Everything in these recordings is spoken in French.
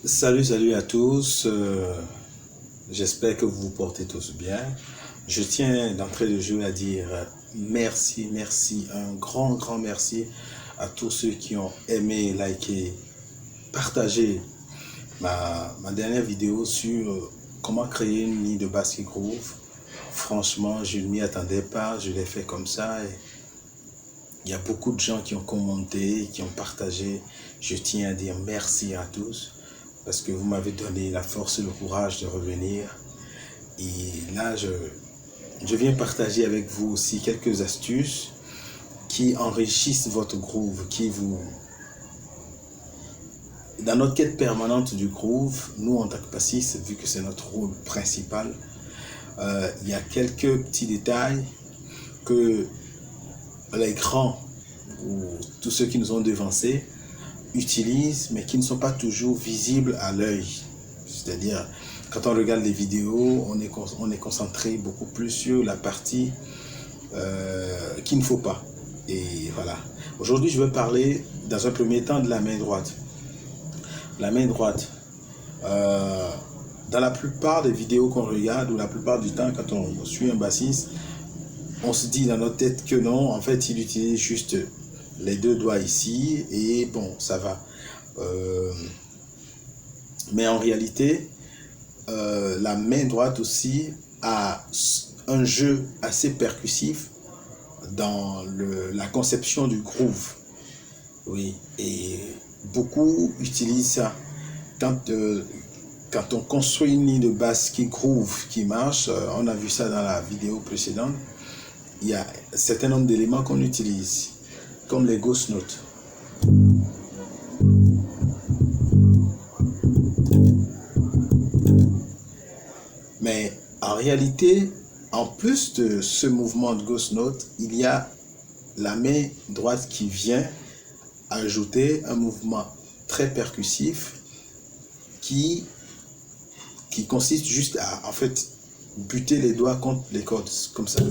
Salut à tous. J'espère que vous vous portez tous bien. Je tiens d'entrée de jeu à dire merci, un grand merci à tous ceux qui ont aimé, liké, partagé ma dernière vidéo sur comment créer une ligne de basse qui groove. Franchement, je ne m'y attendais pas, je l'ai fait comme ça. Et il y a beaucoup de gens qui ont commenté, qui ont partagé. Je tiens à dire merci à tous parce que vous m'avez donné la force et le courage de revenir. Et là, je viens partager avec vous aussi quelques astuces qui enrichissent votre groove, Dans notre quête permanente du groove, nous en tant que bassistes, vu que c'est notre rôle principal, il y a quelques petits détails que les grands ou tous ceux qui nous ont devancés utilisent, mais qui ne sont pas toujours visibles à l'œil. C'est-à-dire, quand on regarde les vidéos, on est concentré beaucoup plus sur la partie qu'il ne faut pas. Et voilà. Aujourd'hui, je vais parler dans un premier temps de la main droite. La main droite. Dans la plupart des vidéos qu'on regarde, ou la plupart du temps, quand on suit un bassiste, on se dit dans notre tête que non, en fait, il utilise juste les deux doigts ici, et bon, ça va. Mais en réalité, la main droite aussi a un jeu assez percussif dans la conception du groove. Oui, et beaucoup utilisent ça. Quand on construit une ligne de basse qui groove, qui marche, on a vu ça dans la vidéo précédente, il y a un certain nombre d'éléments qu'on utilise, comme les ghost notes. Mais en réalité, en plus de ce mouvement de ghost note, il y a la main droite qui vient ajouter un mouvement très percussif qui consiste juste à, en fait, buter les doigts contre les cordes, comme ça.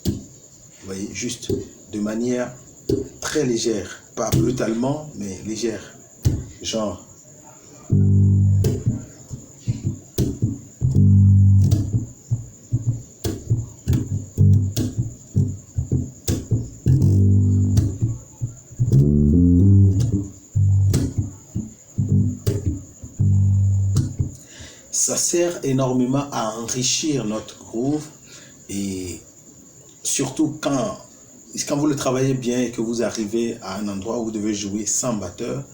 Vous voyez, juste de manière très légère, pas brutalement, mais légère. Genre. Ça sert énormément à enrichir notre groove et surtout quand vous le travaillez bien et que vous arrivez à un endroit où vous devez jouer sans batteur,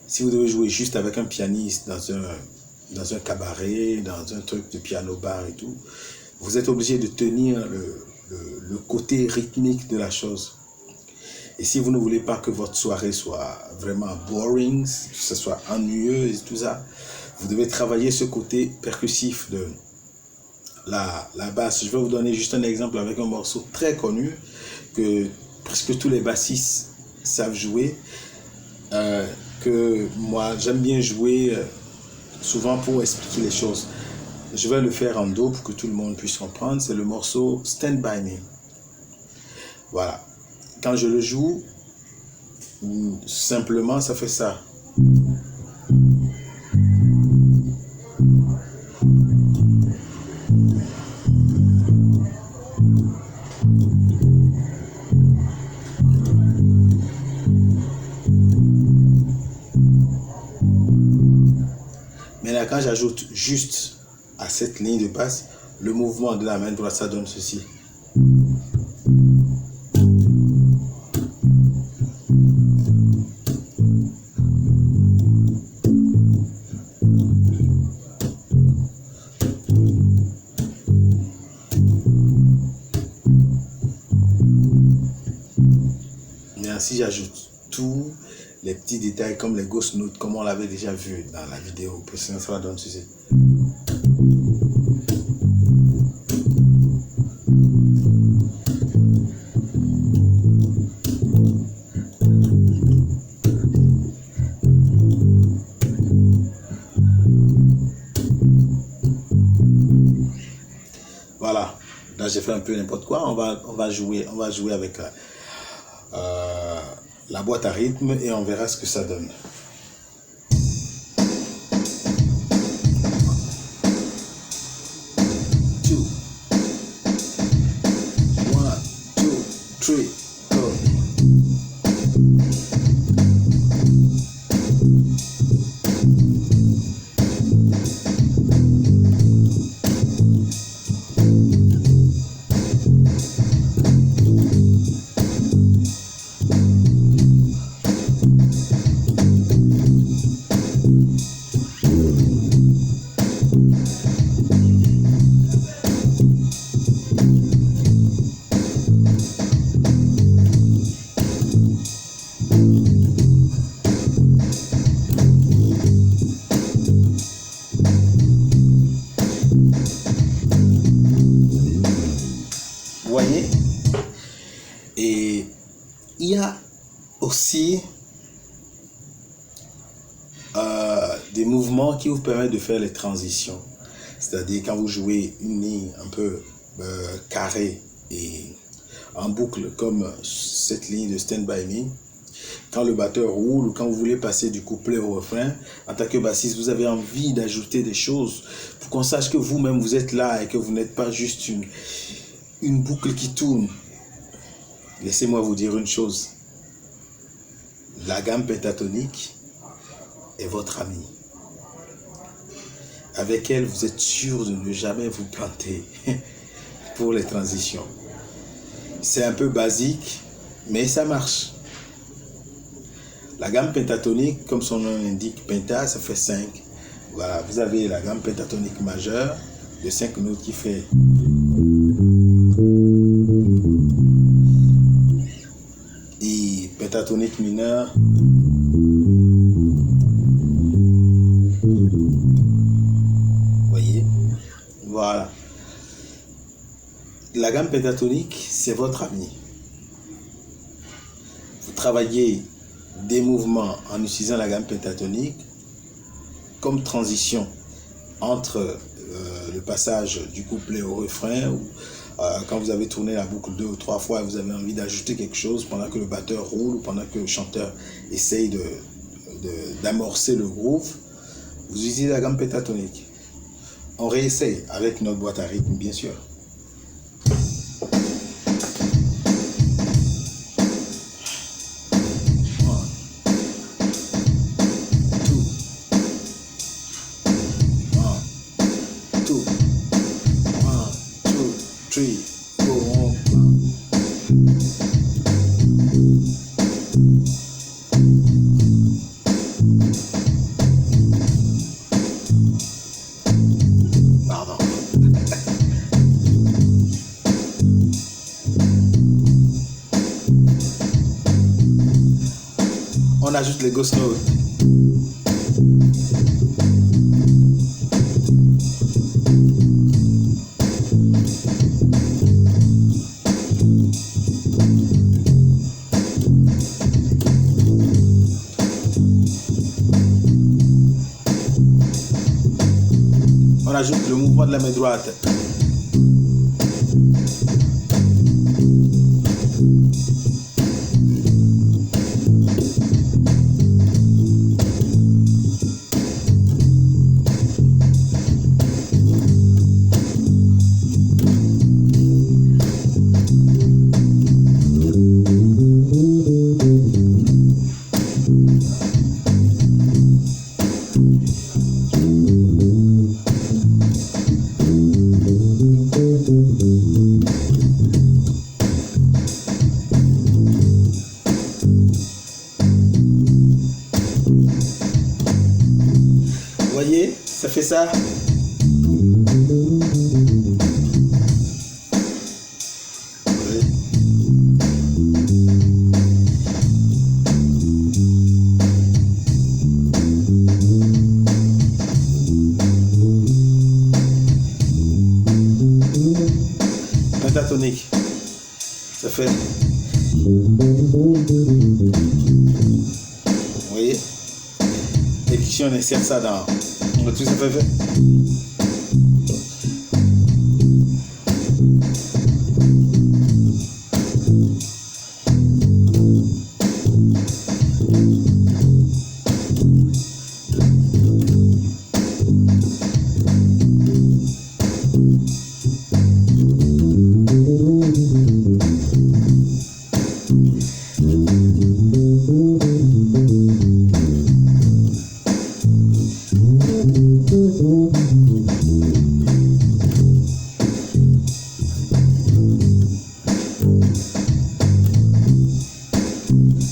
si vous devez jouer juste avec un pianiste dans un cabaret, dans un truc de piano bar et tout, vous êtes obligé de tenir le côté rythmique de la chose. Et si vous ne voulez pas que votre soirée soit vraiment boring, que ce soit ennuyeux et tout ça, vous devez travailler ce côté percussif de la basse. Je vais vous donner juste un exemple avec un morceau très connu que presque tous les bassistes savent jouer, que moi j'aime bien jouer souvent pour expliquer les choses. Je vais le faire en do pour que tout le monde puisse comprendre. C'est le morceau Stand By Me. Voilà. Quand je le joue, simplement ça fait ça. Mais là, quand j'ajoute juste à cette ligne de basse, le mouvement de la main droite, ça donne ceci. Mais si j'ajoute tous les petits détails comme les ghost notes, comme on l'avait déjà vu dans la vidéo précédente, ça donne ceci. Voilà, là j'ai fait un peu n'importe quoi. On va jouer avec la boîte à rythme et on verra ce que ça donne. ici des mouvements qui vous permettent de faire les transitions. C'est-à-dire quand vous jouez une ligne un peu carrée et en boucle comme cette ligne de Stand By Me, quand le batteur roule ou quand vous voulez passer du couplet au refrain, en tant que bassiste, vous avez envie d'ajouter des choses pour qu'on sache que vous-même vous êtes là et que vous n'êtes pas juste une boucle qui tourne. Laissez-moi vous dire une chose. La gamme pentatonique est votre amie. Avec elle, vous êtes sûr de ne jamais vous planter pour les transitions. C'est un peu basique, mais ça marche. La gamme pentatonique, comme son nom l'indique, penta, ça fait 5. Voilà, vous avez la gamme pentatonique majeure de 5 notes qui fait et pentatonique mineure voyez, voilà. La gamme pentatonique, c'est votre ami. Vous travaillez des mouvements en utilisant la gamme pentatonique comme transition entre le passage du couplet au refrain ou quand vous avez tourné la boucle 2 ou 3 fois et vous avez envie d'ajouter quelque chose pendant que le batteur roule ou pendant que le chanteur essaye d'amorcer le groove, vous utilisez la gamme pentatonique. On réessaye avec notre boîte à rythme, bien sûr. Pardon. On ajoute les ghost notes. On ajoute le mouvement de la main droite. Vous voyez, ça fait ça. Pentatonique. Ça fait. Vous voyez? Et puis si on insère ça dans. Tout ça fait.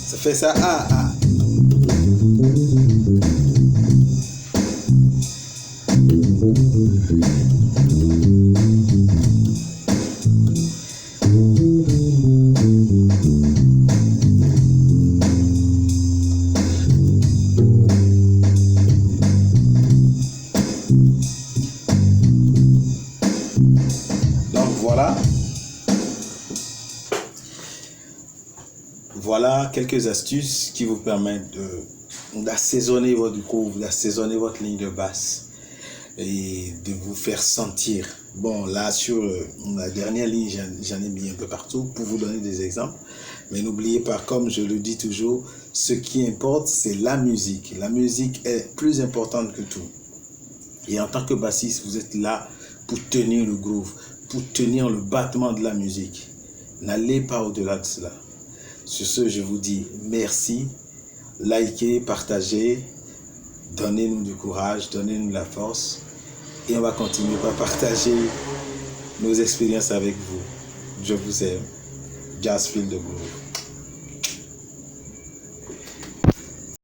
Ça fait ça. Ah, ah. Donc voilà. Voilà quelques astuces qui vous permettent d'assaisonner votre groove, d'assaisonner votre ligne de basse et de vous faire sentir. Bon, là, sur la dernière ligne, j'en ai mis un peu partout pour vous donner des exemples. Mais n'oubliez pas, comme je le dis toujours, ce qui importe, c'est la musique. La musique est plus importante que tout. Et en tant que bassiste, vous êtes là pour tenir le groove, pour tenir le battement de la musique. N'allez pas au-delà de cela. Sur ce, je vous dis merci. Likez, partagez, donnez-nous du courage, donnez-nous de la force. Et on va continuer par partager nos expériences avec vous. Je vous aime. Just feel the groove.